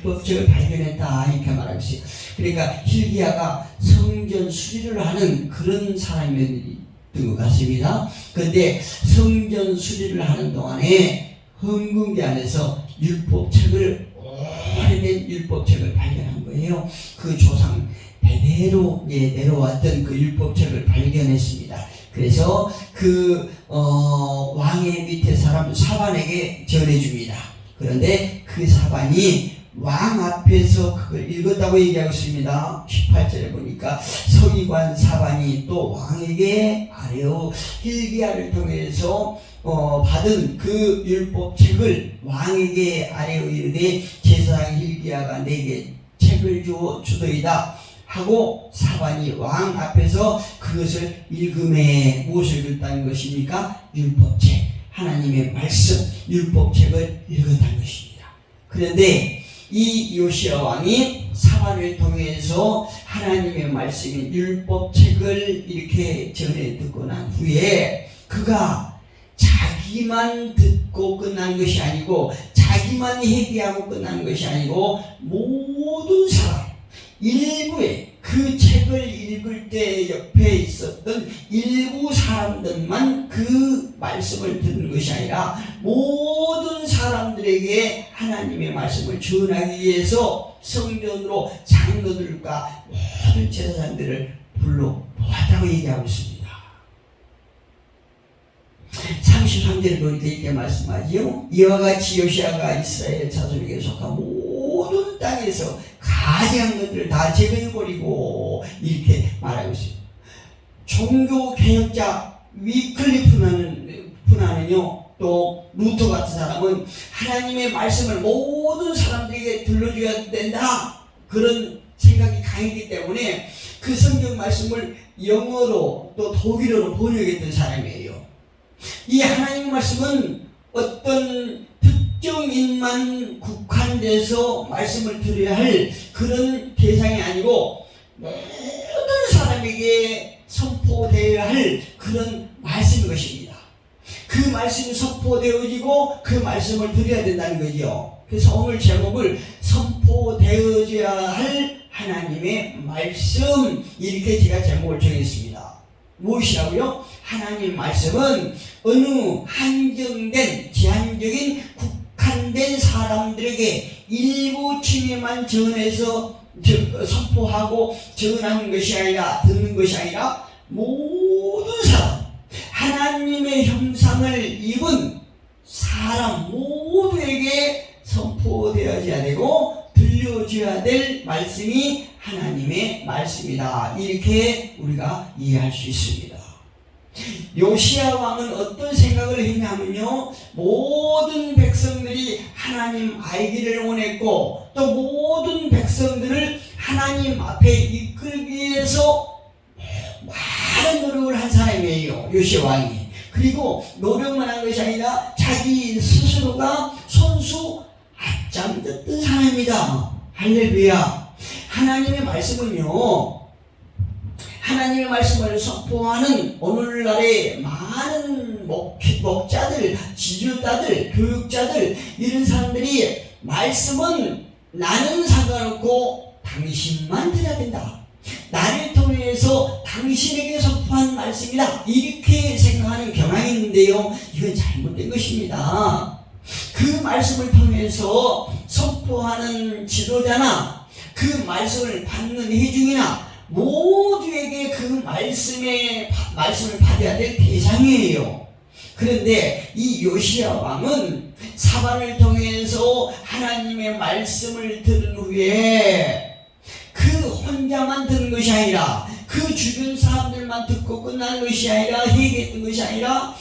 율법책을 발견했다 이렇게 말하고 있어요. 그러니까 hilki야가 성전 수리를 하는 그런 사람이었던 것 같습니다. 그런데 성전 수리를 하는 동안에 헌금기 안에서 율법책을, 오래된 율법책을 발견한 거예요. 그 조상 대대로 내려왔던 그 율법책을 발견했습니다. 그래서 그 왕의 밑에 사람 사반에게 전해줍니다. 그런데 그 사반이 왕 앞에서 그걸 읽었다고 얘기하고 있습니다. 18절에 보니까 서기관 사반이 또 왕에게 아뢰어 hilki야를 통해서 받은 그 율법책을 왕에게 아뢰어 이르되 제사장 hilki야가 내게 책을 주더이다 하고 사반이 왕 앞에서 그것을 읽음에 무엇을 읽었다는 것입니까? 율법책, 하나님의 말씀, 율법책을 읽었다는 것입니다. 그런데 이 요시야 왕이 사반을 통해서 하나님의 말씀인 율법책을 이렇게 전해 듣고 난 후에 그가 자기만 듣고 끝난 것이 아니고 자기만 회개하고 끝난 것이 아니고 모든 사람, 일부의 그 책을 읽을 때 옆에 있었던 일부 사람들만 그 말씀을 듣는 것이 아니라 모든 사람들에게 하나님의 말씀을 전하기 위해서 성전으로 장로들과 모든 제사장들을 불러 모았다고 얘기하고 있습니다. 33절을 보니까 이렇게 말씀하지요. 이와 같이 요시야가 이스라엘 자손에게 속한 모든 땅에서 가증한 것들을 다 제거해버리고 이렇게 말하고 있습니다. 종교개혁자 위클리프는요, 또 루터 같은 사람은 하나님의 말씀을 모든 사람들에게 들려줘야 된다, 그런 생각이 강했기 때문에 그 성경 말씀을 영어로 또 독일어로 번역했던 사람이에요. 이 하나님 말씀은 어떤 특정인만 국한돼서 말씀을 드려야 할 그런 대상이 아니고 모든 사람에게 선포되어야 할 그런 말씀인 것입니다. 그 말씀이 선포되어지고 그 말씀을 드려야 된다는 거죠. 그래서 오늘 제목을 선포되어져야 할 하나님의 말씀, 이렇게 제가 제목을 정했습니다. 무엇이라고요? 하나님 말씀은 어느 한정된 제한적인 국한된 사람들에게 일부 층에만 전해서 선포하고 전하는 것이 아니라, 듣는 것이 아니라 모든 사람, 하나님의 형상을 입은 사람 모두에게 선포되어져야 되고 들려줘야 될 말씀이 하나님의 말씀이다, 이렇게 우리가 이해할 수 있습니다. 요시야 왕은 어떤 생각을 했냐면요, 모든 백성들이 하나님 알기를 원했고 또 모든 백성들을 하나님 앞에 이끌기 위해서 많은 노력을 한 사람이에요, 요시야 왕이. 그리고 노력만 한 것이 아니라 자기 스스로가 손수 앞장섰던 사람입니다. 할렐루야. 하나님의 말씀은요, 하나님의 말씀을 선포하는 오늘날의 많은 목자들, 지도자들, 교육자들, 이런 사람들이 말씀은 나는 상관없고 당신만 들어야 된다, 나를 통해서 당신에게 선포한 말씀이다, 이렇게 생각하는 경향이 있는데요, 이건 잘못된 것입니다. 그 말씀을 통해서 선포하는 지도자나 그 말씀을 받는 회중이나 모두에게 그 말씀을 받아야 될 대상이에요. 그런데 이 요시야 왕은 사반을 통해서 하나님의 말씀을 들은 후에 그 혼자만 듣는 것이 아니라 그 주변 사람들만 듣고 끝나는 것이 아니라 회개했던 것이 아니라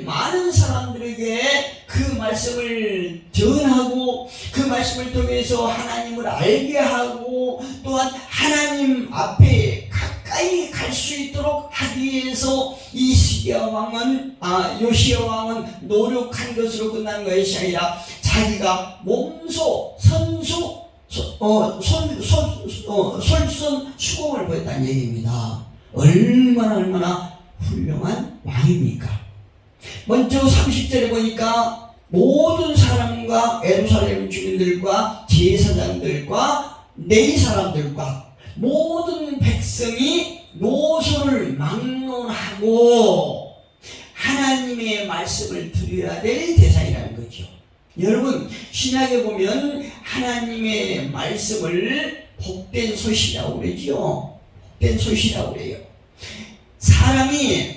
많은 사람들에게 그 말씀을 전하고 그 말씀을 통해서 하나님을 알게 하고 또한 하나님 앞에 가까이 갈 수 있도록 하기 위해서 이 요시야 왕은 노력한 것으로 끝난 것이 아니라 자기가 몸소 솔선수범을 보였다는 얘기입니다. 얼마나 훌륭한 왕입니까? 먼저 30절에 보니까 모든 사람과 예루살렘 주민들과 제사장들과 레위 사람들과 모든 백성이 노소를 막론하고 하나님의 말씀을 들어야 될 대상이라는 거죠. 여러분, 신약에 보면 하나님의 말씀을 복된 소식이라고 그러죠. 복된 소식이라고 그래요. 사람이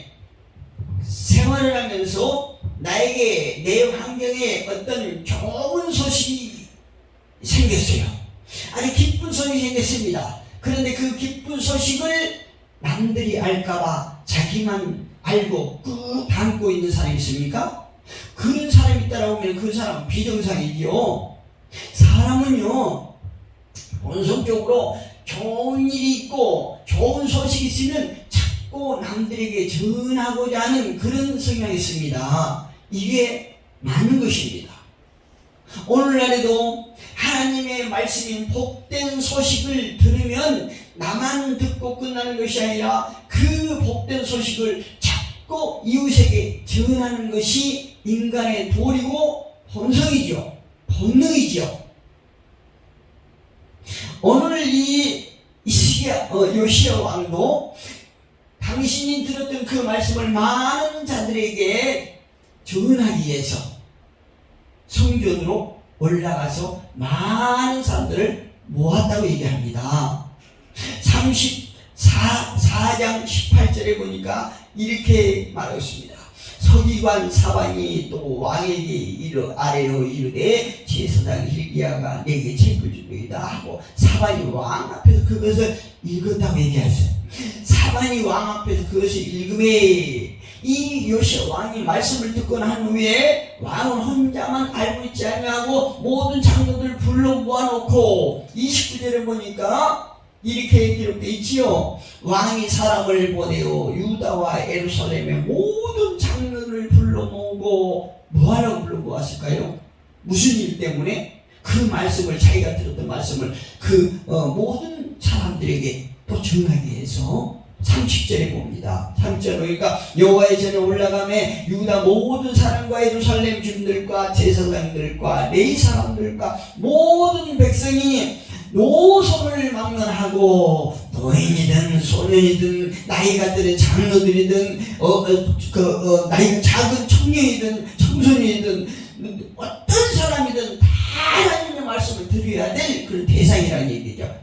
생활을 하면서 나에게 내 환경에 어떤 좋은 소식이 생겼어요. 아주 기쁜 소식이 생겼습니다. 그런데 그 기쁜 소식을 남들이 알까봐 자기만 알고 꾹 담고 있는 사람이 있습니까? 그런 사람이 있다라고 하면 그 사람은 비정상이지요. 사람은요, 본성적으로 좋은 일이 있고 좋은 소식이 있으면 자꾸 남들에게 전하고자 하는 그런 성향이 있습니다. 이게 맞는 것입니다. 오늘날에도 하나님의 말씀인 복된 소식을 들으면 나만 듣고 끝나는 것이 아니라 그 복된 소식을 자꾸 이웃에게 전하는 것이 인간의 도리고 본성이죠. 본능이죠. 오늘 이 요시야 왕도 당신이 들었던 그 말씀을 많은 자들에게 전하기 위해서 성전으로 올라가서 많은 사람들을 모았다고 얘기합니다. 34장 18절에 보니까 이렇게 말하고 있습니다. 서기관 사반이 또 왕에게 아래로 이르되 제사장 hil기야가 내게 책을 주리이다 하고 사반이 왕 앞에서 그것을 읽었다고 얘기했어요. 사반이 왕 앞에서 그것을 읽음에 이 요시야 왕이 말씀을 듣고 난 후에 왕은 혼자만 알고 있지 아니하고 모든 장로들 불러 모아놓고 29절에 보니까 이렇게 기록되어 있지요. 왕이 사람을 보내어 유다와 예루살렘의 모든 장로를 불러 모으고 뭐하라고 불러 모았을까요? 무슨 일 때문에? 그 말씀을, 자기가 들었던 말씀을 모든 사람들에게 또 전하기 위해서 30절에 봅니다. 30절에 보니까 여호와의 전에 올라가매 유다 모든 사람과 예루살렘 주민들과 제사장들과 레위 사람들과 모든 백성이 노소를 막론하고 노인이든 소년이든 나이가 들은 장로들이든 나이가 작은 청년이든 청소년이든 어떤 사람이든 다 하나님의 말씀을 들어야 될 그런 대상이라는 얘기죠.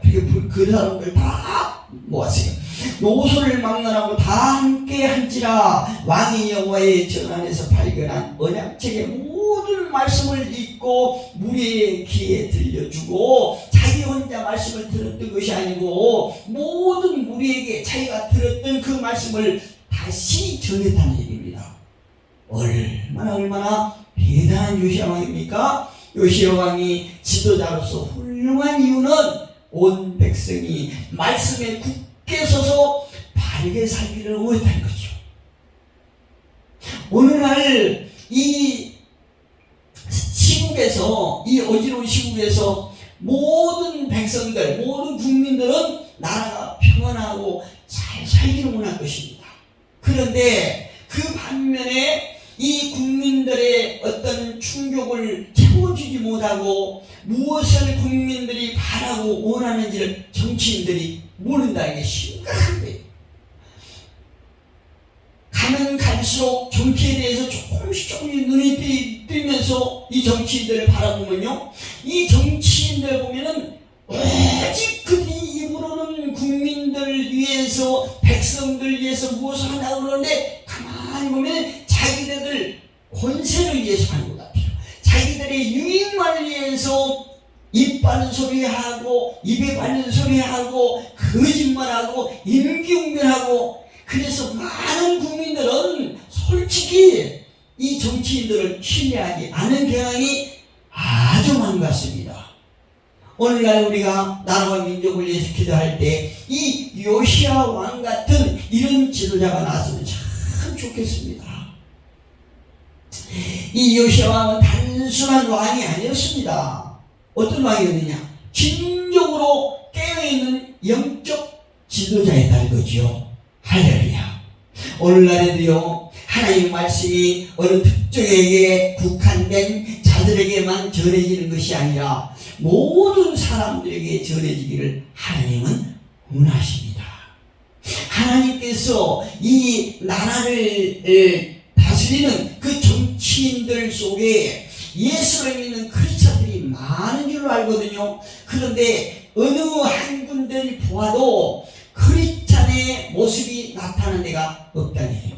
그 사람들 다 모았어요. 노소를 막론하고 다 함께 한지라 왕이 여호와의 전 안에서 발견한 언약책의 모든 말씀을 읽고 무리의 귀에 들려주고 자기 혼자 말씀을 들었던 것이 아니고 모든 무리에게 자기가 들었던 그 말씀을 다시 전했다는 얘기입니다. 얼마나 대단한 요시야 왕입니까? 요시야 왕이 지도자로서 훌륭한 이유는 온 백성이 말씀에 굳게 서서 바르게 살기를 원했다는 거죠. 오늘날 이 시국에서, 이 어지러운 시국에서 모든 백성들, 모든 국민들은 나라가 평안하고 잘 살기를 원할 것입니다. 그런데 그 반면에 이 국민들의 어떤 충족을 채워주지 못하고 무엇을 국민들이 바라고 원하는지를 정치인들이 모른다는 게 심각한 거예요. 가면 갈수록 정치에 대해서 조금씩 눈이 뜨면서 이 정치인들을 바라보면요, 이 정치인들 보면은 오직 그들이 입으로는 국민들 위해서, 백성들 위해서 무엇을 한다고 그러는데 가만히 보면 자기네들 권세를 위해서 하는 것 같아요. 자기들의 유익만을 위해서 입 바른 소리하고 입에 바른 소리하고 거짓말하고 임기응변하고, 그래서 많은 국민들은 솔직히 이 정치인들을 신뢰하지 않은 경향이 아주 많은 것 같습니다. 오늘날 우리가 나라와 민족을 위해서 기도할 때 이 요시야 왕 같은 이런 지도자가 나왔으면 참 좋겠습니다. 이 요시야 왕은 단순한 왕이 아니었습니다. 어떤 왕이었느냐? 진정으로 깨어있는 영적 지도자였다는 거죠. 할렐루야. 오늘날에도요, 하나님의 말씀이 어느 특정에게 국한된 자들에게만 전해지는 것이 아니라 모든 사람들에게 전해지기를 하나님은 원하십니다. 하나님께서 이 나라를 다스리는 그 정치인들 속에 예수를 믿는 크리스찬들이 많은 줄로 알거든요. 그런데 어느 한 군데를 보아도 크리스찬의 모습이 나타나는 데가 없다는 얘기입니다.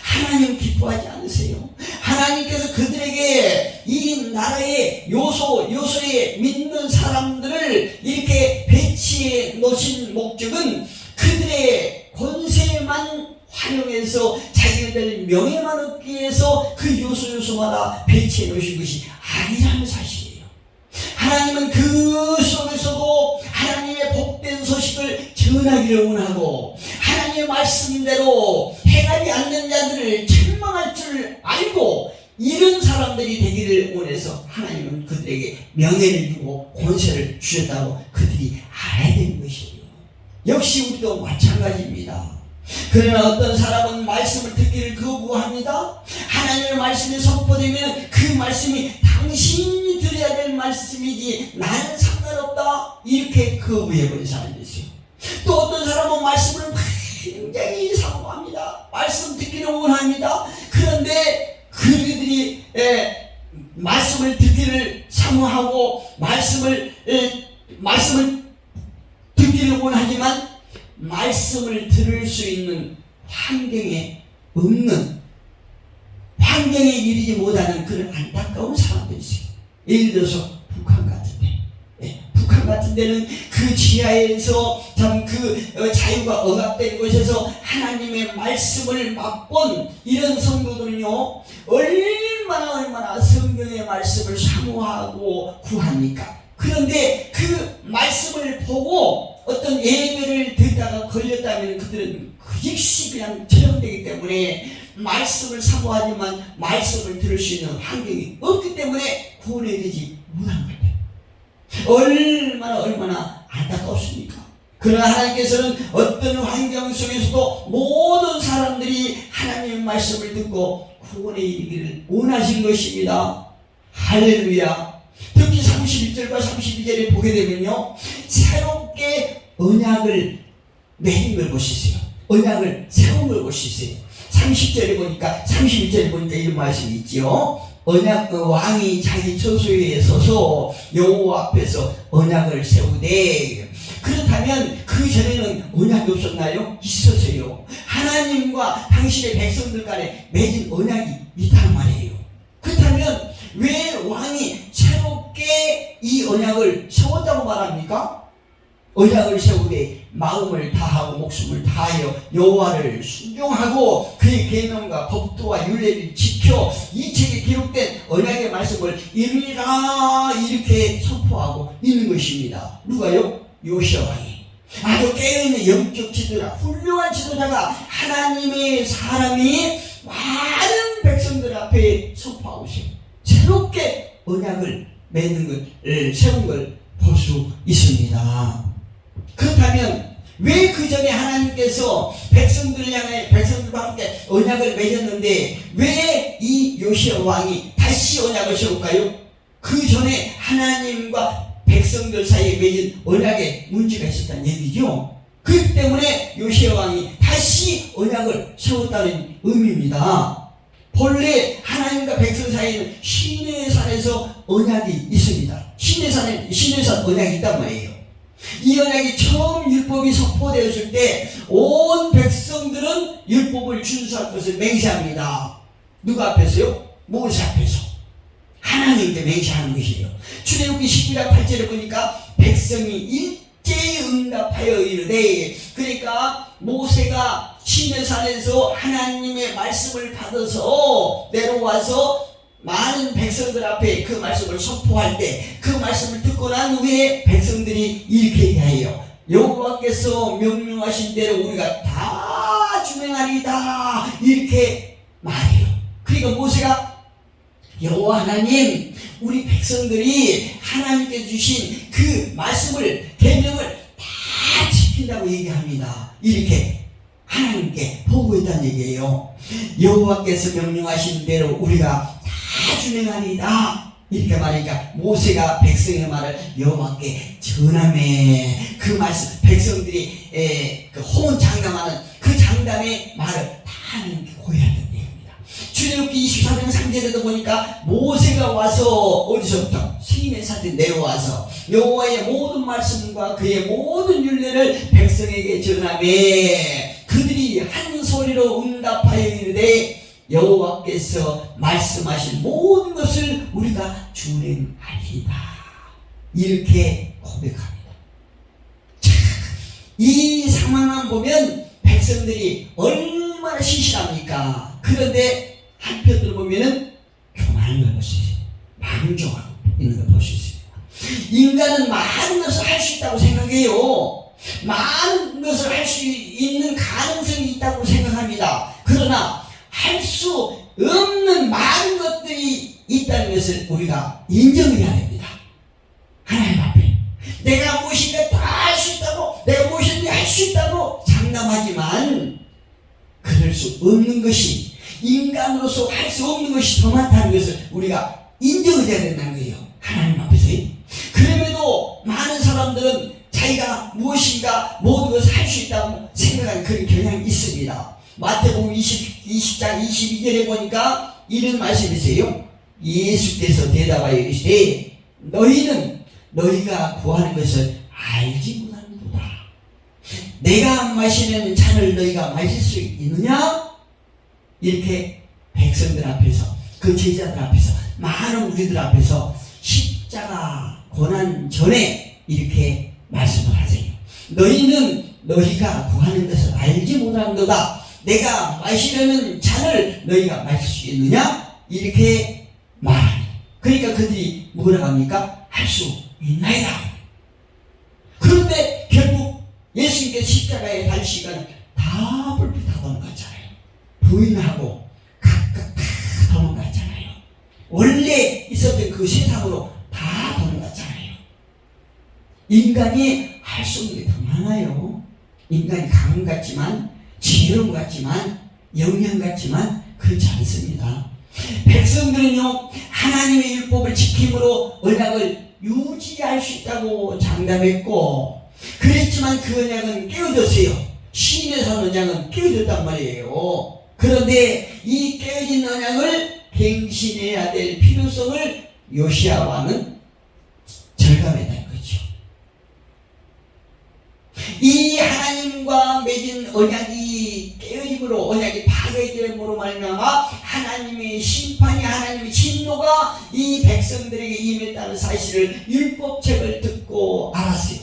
하나님 기뻐하지 않으세요? 하나님께서 그들에게 이 나라의 요소에 믿는 사람들을 이렇게 배치해 놓으신 목적은 그들의 권세만 활용해서 자기들 명예만 얻기 위해서 그 요소마다 배치해 놓으신 것이 아니라는 사실이에요. 하나님은 그 속에서도 하나님의 복된 소식을 전하기를 원하고 하나님의 말씀대로 행하지 않는 자들을 책망할 줄 알고 이런 사람들이 되기를 원해서 하나님은 그들에게 명예를 주고 권세를 주셨다고 그들이 알아야 되는 것이에요. 역시 우리도 마찬가지입니다. 그러나 어떤 사람은 말씀을 듣기를 거부합니다. 하나님의 말씀이 선포되면 그 말씀이 당신이 들어야 될 말씀이지 나는 상관없다 이렇게 거부해버린 사람이 있어요. 또 어떤 사람은 말씀을 굉장히 사모합니다. 말씀 듣기를 원합니다. 그런데 그들이 말씀을 듣기를 사모하고 말씀을 듣기를 원하지만 말씀을 들을 수 있는 환경에 이르지 못하는 그런 안타까운 사람들이 있어요. 예를 들어서 북한 같은데, 북한 같은 데는 그 지하에서 참 그 자유가 억압된 곳에서 하나님의 말씀을 맛본 이런 성도들은요, 얼마나 성경의 말씀을 사모하고 구합니까? 그런데 그 말씀을 보고 어떤 예배를 듣다가 걸렸다면 그들은 그 역시 그냥 처형되기 때문에 말씀을 사모하지만 말씀을 들을 수 있는 환경이 없기 때문에 구원에 되지 못한 거예요. 얼마나 안타깝습니까? 그러나 하나님께서는 어떤 환경 속에서도 모든 사람들이 하나님의 말씀을 듣고 구원에 이르기를 원하신 것입니다. 할렐루야. 특히 31절과 32절에 보게 되면요, 새롭게 언약을 맺은 걸 보시세요. 언약을 세운 걸 보시세요. 30절에 보니까 31절에 보니까 이런 말씀이 있죠. 언약 왕이 자기 처소에 서서 여호와 앞에서 언약을 세우되, 그렇다면 그 전에는 언약이 없었나요? 있었어요. 하나님과 당신의 백성들 간에 맺은 언약이 있단 말이에요. 그렇다면 왜 왕이 새롭게 이 언약을 세웠다고 말합니까? 언약을 세우되 마음을 다하고 목숨을 다하여 여호와를 순종하고 그의 계명과 법도와 율례를 지켜 이 책에 기록된 언약의 말씀을 이루리라 이렇게 선포하고 있는 것입니다. 누가요? 요시야 왕이. 아주 깨어있는 영적 지도자, 훌륭한 지도자가 하나님의 사람이 많은 백성들 앞에 선포하고 있어요. 새롭게 언약을 맺는 걸, 세운 걸 볼 수 있습니다. 그렇다면 왜 그 전에 하나님께서 백성들과 함께 언약을 맺었는데 왜 이 요시야 왕이 다시 언약을 세울까요? 그 전에 하나님과 백성들 사이에 맺은 언약에 문제가 있었다는 얘기죠. 그렇기 때문에 요시야 왕이 다시 언약을 세웠다는 의미입니다. 본래 하나님과 백성 사이에는 시내산에서 언약이 있습니다. 시내산 언약이 있단 말이에요. 이 언약이 처음 율법이 선포되었을 때 온 백성들은 율법을 준수할 것을 맹세합니다. 누가 앞에서요? 모세 앞에서. 하나님께 맹세하는 것이에요. 출애굽기 12장 8절에 보니까 백성이 일제히 응답하여 이르되, 그러니까 모세가 시내산에서 하나님의 말씀을 받아서 내려와서 많은 백성들 앞에 그 말씀을 선포할 때 그 말씀을 듣고 난 후에 백성들이 이렇게 얘기해요. 여호와께서 명령하신 대로 우리가 다 준행하리이다 이렇게 말해요. 그러니까 모세가 여호와 하나님, 우리 백성들이 하나님께 주신 그 말씀을 계명을 다 지킨다고 얘기합니다. 이렇게 하나님께 보고했다는 얘기예요. 여호와께서 명령하신 대로 우리가 다 준행하리이다. 이렇게 말하니까 모세가 백성의 말을 여호와께 전하매 그 말씀 백성들이 그 호언 장담하는 그 장담의 말을 다 하나님께 고해했던 얘기입니다. 출애굽기 24장 3절에도 보니까 모세가 와서 어디서부터 시내 산에 내려와서 여호와의 모든 말씀과 그의 모든 율례를 백성에게 전하매 그들이 한 소리로 응답하여 이르되 여호와께서 말씀하신 모든 것을 우리가 준행하리이다. 이렇게 고백합니다. 자, 이 상황만 보면 백성들이 얼마나 신실합니까? 그런데 한편으로 보면은 교만한 걸 볼 수 있어요. 망종하고 있는 걸 볼 수 있습니다. 인간은 많은 것을 할 수 있다고 생각해요. 많은 것을 할 수 있는 가능성이 있다고 생각합니다. 그러나 할 수 없는 많은 것들이 있다는 것을 우리가 인정해야 됩니다. 하나님 앞에 내가 무엇인가 다 할 수 있다고, 내가 무엇인가 할 수 있다고 장담하지만 그럴 수 없는 것이, 인간으로서 할 수 없는 것이 더 많다는 것을 우리가 인정해야 된다는 거예요. 하나님 앞에서. 그럼에도 많은 사람들은 자기가 무엇인가 모든 것을 할 수 있다고 생각하는 그런 경향이 있습니다. 마태복음 20장 22절에 보니까 이런 말씀이 있어요. 예수께서 대답하여 이르시되 너희는 너희가 구하는 것을 알지 못하는도다. 내가 마시는 잔을 너희가 마실 수 있느냐? 이렇게 백성들 앞에서, 그 제자들 앞에서, 많은 우리들 앞에서 십자가 고난 전에 이렇게 말씀을 하세요. 너희는 너희가 구하는 것을 알지 못하는도다. 내가 마시려는 잔을 너희가 마실 수 있느냐? 이렇게 말하니. 그러니까 그들이 뭐라고 합니까? 할 수 있나이다. 그런데 결국 예수님께서 십자가에 달릴 시간은 다 불빛 다 도망갔잖아요. 부인하고 각각 다 도망갔잖아요. 원래 있었던 그 세상으로 다 도망갔잖아요. 인간이 할 수 없는 게 더 많아요. 인간이 강한 것 같지만, 지혜로운 것 같지만, 영양 같지만 그렇지 않습니다. 백성들은요, 하나님의 율법을 지킴으로 언약을 유지할 수 있다고 장담했고, 그랬지만 그 언약은 깨어졌어요. 시인에서 언약은 깨어졌단 말이에요. 그런데 이 깨어진 언약을 갱신해야 될 필요성을 요시야 왕은 절감했다는 거죠. 이 하나님과 맺은 언약이 깨어짐으로, 언약이 파괴됨으로 말미암아 하나님의 심판이, 하나님의 진노가 이 백성들에게 임했다는 사실을 율법책을 듣고 알았어요.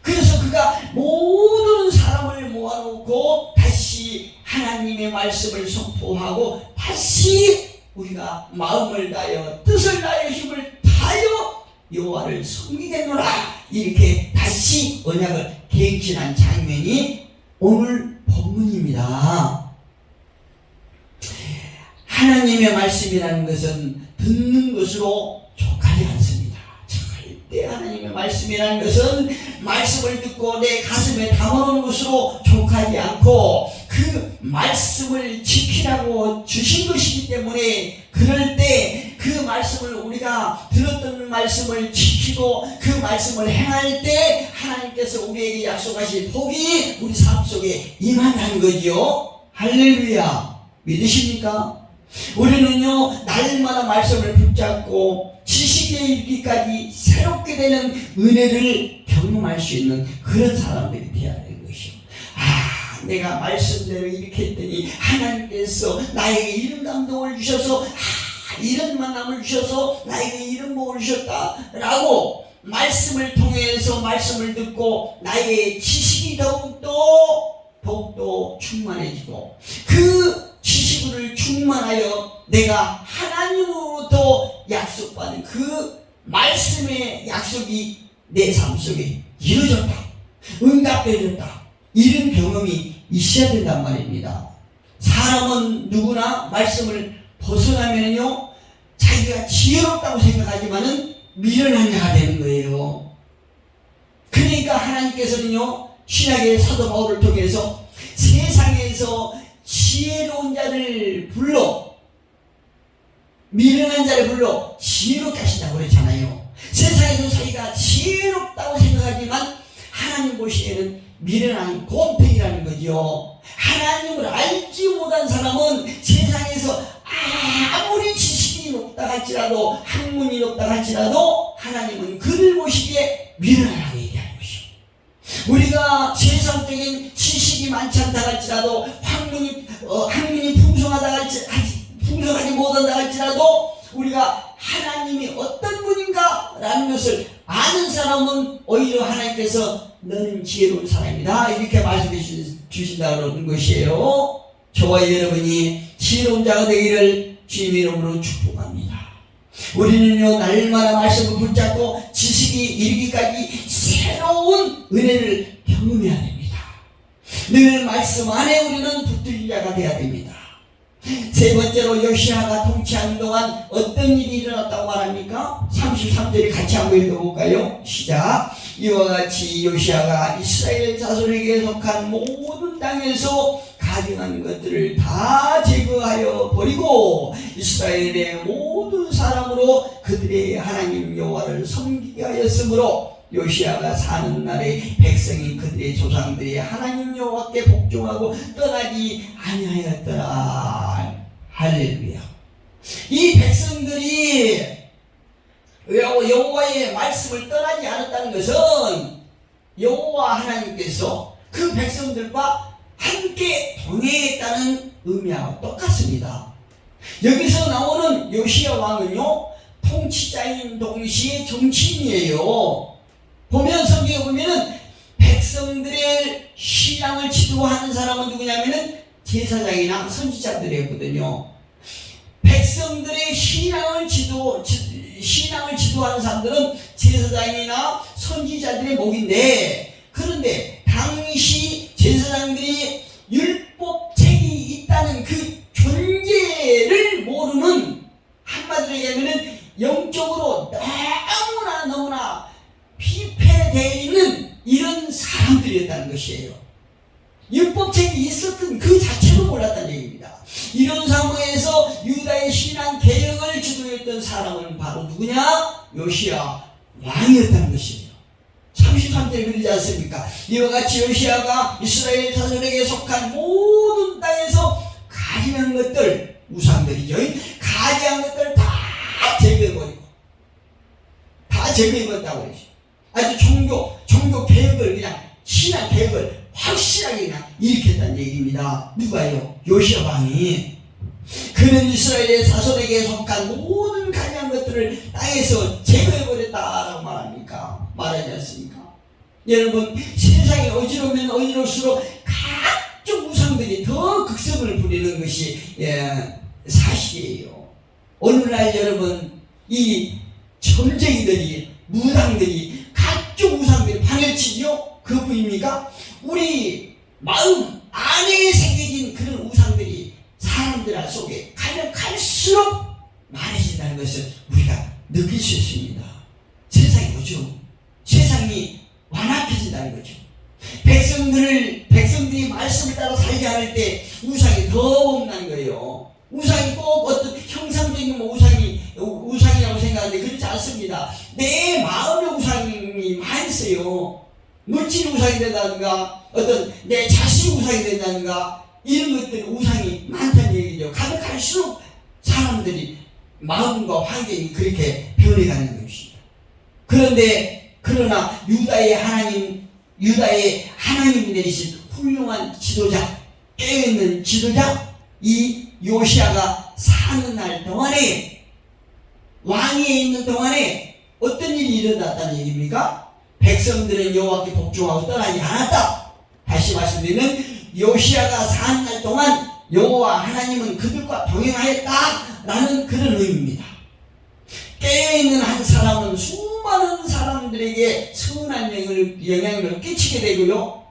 그래서 그가 모든 사람을 모아놓고 다시 하나님의 말씀을 선포하고 다시 우리가 마음을 다하여 뜻을 다하여 힘을 다하여 여호와를 섬기겠노라, 이렇게 다시 언약을 갱신한 장면이 오늘 본문입니다. 하나님의 말씀이라는 것은 듣는 것으로 족하지 않습니다. 절대 하나님의 말씀이라는 것은 말씀을 듣고 내 가슴에 담아놓은 것으로 족하지 않고 그 말씀을 지키라고 주신 것이기 때문에, 그럴 때 그 말씀을, 우리가 들었던 말씀을 지키고 그 말씀을 행할 때 하나님께서 우리에게 약속하신 복이 우리 삶 속에 임한다는 거지요. 할렐루야. 믿으십니까? 우리는요, 날마다 말씀을 붙잡고 지식에 이르기까지 새롭게 되는 은혜를 경험할 수 있는 그런 사람들이 되어야 되는 것이요. 내가 말씀대로 이렇게 했더니 하나님께서 나에게 이런 감동을 주셔서, 이런 만남을 주셔서 나에게 이런 복을 주셨다 라고 말씀을 통해서 말씀을 듣고 나의 지식이 더욱더 충만해지고, 그 지식을 충만하여 내가 하나님으로부터 약속받은 그 말씀의 약속이 내 삶 속에 이루어졌다, 응답되어졌다, 이런 경험이 있어야 된단 말입니다. 사람은 누구나 말씀을 벗어나면요, 자기가 지혜롭다고 생각하지만은 미련한 자가 되는 거예요. 그러니까 하나님께서는요, 신약의 사도 바울을 통해서 세상에 세상에서 지혜로운 자를 불러, 미련한 자를 불러 지혜롭게 하신다고 그랬잖아요. 세상에서 자기가 지혜롭다고 생각하지만 하나님 보시기에는 미련한 곰팡이라는 거죠. 하나님을 알지 못한 사람은 세상에서 아무리 지식이 높다 할지라도, 학문이 높다 할지라도 하나님은 그를 보시기에 미련하다고 얘기하는 것이요. 우리가 세상적인 지식이 많지 않다 할지라도, 학문이 풍성하지 못한다 할지라도 우리가 하나님이 어떤 분인가 라는 것을 아는 사람은 오히려 하나님께서 너는 지혜로운 사람이다 이렇게 말씀해 주신다는 것이에요. 저와 여러분이 지혜로운 자가 되기를 주님의 이름으로 축복합니다. 우리는요, 날마다 말씀을 붙잡고 지식이 이르기까지 새로운 은혜를 경험해야 됩니다. 늘 말씀 안에 우리는 붙들린 자가 되어야 됩니다. 세 번째로 요시아가 통치하는 동안 어떤 일이 일어났다고 말합니까? 33절에 같이 한번 읽어볼까요? 시작. 이와 같이 요시아가 이스라엘 자손에게 속한 모든 땅에서 가증한 것들을 다 제거하여 버리고 이스라엘의 모든 사람으로 그들의 하나님 여호와를 섬기게 하였으므로 요시아가 사는 날에 백성이 그들의 조상들의 하나님 여호와께 복종하고 떠나지 아니하였더라. 할렐루야. 이 백성들이 여호와의 말씀을 떠나지 않았다는 것은 여호와 하나님께서 그 백성들과 함께 동행했다는 의미와 똑같습니다. 여기서 나오는 요시야 왕은요, 통치자인 동시에 정치인이에요. 보면 성경에 보면은 백성들의 신앙을 지도하는 사람은 누구냐면은 제사장이나 선지자들이었거든요. 백성들의 신앙을 지도하는 사람들은 제사장이나 선지자들의 목인데, 그런데 당시 제사장들이 율법책이 있다는 그 존재를 모르는, 한마디로 얘기하면은 영적으로 너무나 피폐되어 있는 이런 사람들이었다는 것이에요. 율법책이 있었던 그 자체도 몰랐다는 얘기입니다. 이런 상황에서 유다의 신앙 개혁을 주도했던 사람은 바로 누구냐? 요시야 왕이었다는 것이에요. 33절에 그러지 않습니까? 이와 같이 요시야가 이스라엘 자손에게 속한 모든 땅에서 가증한 것들, 우상들이죠. 가증한 것들 다 제거해버리고, 다 제거해버렸다고 그러죠. 아주 종교 개혁을, 그냥 신앙 개혁을 확실하게 그냥 일으켰다는 얘기입니다. 누가요? 요시야 왕이. 그는 이스라엘의 자손에게 속한 모든 가증한 것들을 땅에서 제거해버렸다라고 말하지 않습니까? 여러분, 세상이 어지러우면 어지러울수록 각종 우상들이 더 극성을 부리는 것이 사실이에요. 오늘날 여러분, 이 점쟁이들이, 무당들이, 각종 우상들이 판을치죠? 그뿐입니까? 우리 마음 안에 새겨진 그런 우상들이 사람들 속에 가면 갈수록 많아진다는 것을 우리가 느낄 수 있습니다. 세상이 오죠. 세상이 완악해진다는 거죠. 백성들이 말씀을 따라 살게 할 때 우상이 더 없는 거예요. 우상이 꼭 어떤 형상적인 우상이라고 생각하는데 그렇지 않습니다. 내 마음의 우상이 많이 있어요. 물질 우상이 된다든가, 어떤 내 자식 우상이 된다든가, 이런 것들이 우상이 많다는 얘기죠. 가면 갈수록 사람들이 마음과 환경이 그렇게 변해가는 것입니다. 그러나 유다의 하나님이 내리신 훌륭한 지도자, 깨어있는 지도자, 이 요시아가 사는 날 동안에, 왕위에 있는 동안에 어떤 일이 일어났다는 얘기입니까? 백성들은 여호와께 복종하고 떠나지 않았다. 다시 말씀드리면 요시아가 사는 날 동안 여호와 하나님은 그들과 동행하였다라는 그런 의미입니다. 깨어있는 한 사람은 수많은 사람들에게 선한 영향을 끼치게 되고요,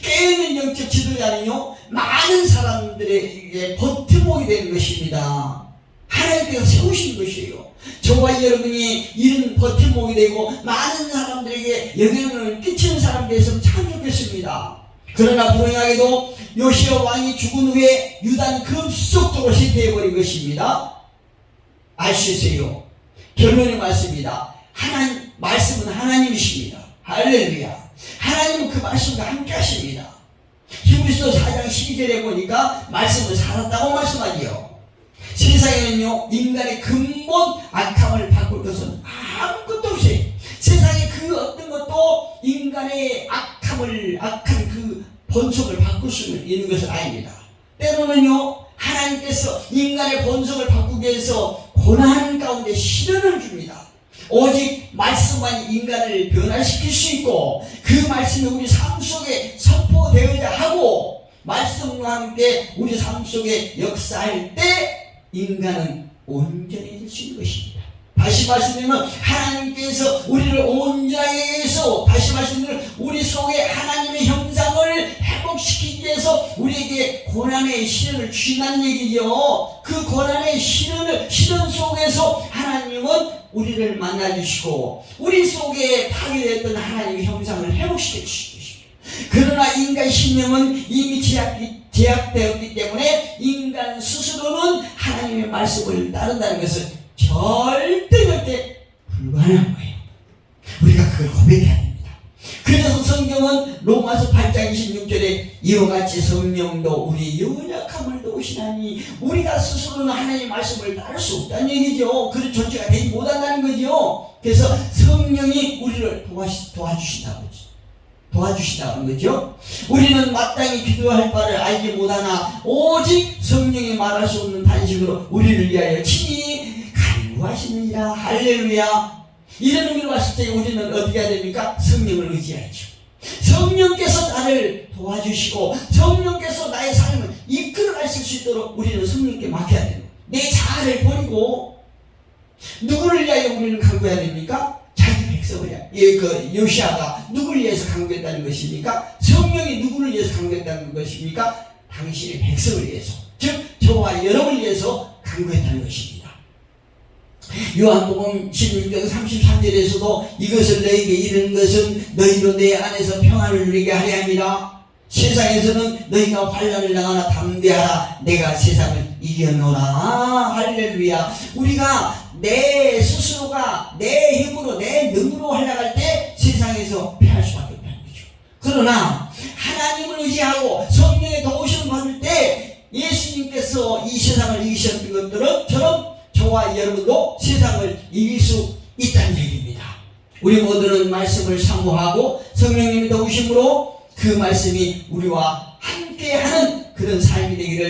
깨어있는 영적 지도자는요, 많은 사람들에게 버팀목이 되는 것입니다. 하나님께서 세우신 것이에요. 저와 여러분이 이런 버팀목이 되고 많은 사람들에게 영향을 끼치는 사람이 되었으면 참 좋겠습니다. 그러나 불행하게도 요시야 왕이 죽은 후에 유다는 급속도로 쇠퇴해버린 것입니다. 아시세요? 결론이 맞습니다. 말씀은 하나님이십니다. 할렐루야. 하나님은 그 말씀과 함께 하십니다. 히브리서 4장 12절에 보니까 말씀은 살았다고 말씀하지요. 세상에는요, 인간의 근본 악함을 바꿀 것은 아무것도 없어요. 세상에 그 어떤 것도 인간의 악한 그 본성을 바꿀 수 있는 것은 아닙니다. 때로는요, 하나님께서 인간의 본성을 바꾸기 위해서 고난 가운데 시련을 줍니다. 오직 말씀만 인간을 변화시킬 수 있고, 그 말씀이 우리 삶 속에 선포되어야 하고, 말씀과 함께 우리 삶 속에 역사할 때 인간은 온전해질 수 있는 것입니다. 다시 말씀드리면 하나님께서 우리를 온전하게 해서, 다시 말씀드리면 우리 속에 하나님의 형상을 회복시키기 위해서 우리에게 고난의 시련을 주신다는 얘기죠. 그 고난의 시련 속에서 하나님은 우리를 만나주시고 우리 속에 파괴되었던 하나님의 형상을 회복시켜 주시는 것입니다. 그러나 인간 신령은 이미 제약되었기 때문에 인간 스스로는 하나님의 말씀을 따른다는 것은 절대 불가능한 거예요. 우리가 그걸 고백해야 됩니다. 그래서 성경은 로마서 8장 26절에 이와 같이 성령도 우리 연약함을 도우시나니 우리가 스스로는 하나님의 말씀을 따를 수 없다는 얘기죠. 그런 존재가 되지 못한다는 거죠. 그래서 성령이 우리를 도와주신다는 거죠. 우리는 마땅히 기도할 바를 알지 못하나 오직 성령이 말할 수 없는 탄식으로 우리를 위하여 친히 간구하시느니라. 할렐루야. 이런 의미로 봤을 때 우리는 어떻게 해야 됩니까? 성령을 의지해야죠. 성령께서 나를 도와주시고 성령께서 나의 삶을 이끌어갈 수 있도록 우리는 성령께 맡겨야 돼요. 내 자아를 버리고 누구를 위하여 우리는 간구해야 됩니까? 자기 백성을 위하여. 요시아가 누구를 위해서 간구했다는 것입니까? 성령이 누구를 위해서 간구했다는 것입니까? 당신의 백성을 위해서, 즉 저와 여러분을 위해서 간구했다는 것입니다. 요한복음 16장 33절에서도 이것을 너희에게 이르는 것은 너희로 내 안에서 평안을 누리게 하려 함이라. 세상에서는 너희가 환난을 당하나 담대하라. 내가 세상을 이겨노라. 할렐루야. 우리가 내 스스로가 내 힘으로 내 능으로 하려갈 때 세상에서 패할 수밖에 없다는 거죠. 그러나 하나님을 의지하고 성령의 도우심을 받을 때 예수님께서 이 세상을 이기셨던 것처럼 저와 여러분도 세상을 이길 수 있다는 얘기입니다. 우리 모두는 말씀을 사모하고 성령님의 도우심으로 그 말씀이 우리와 함께하는 그런 삶이 되기를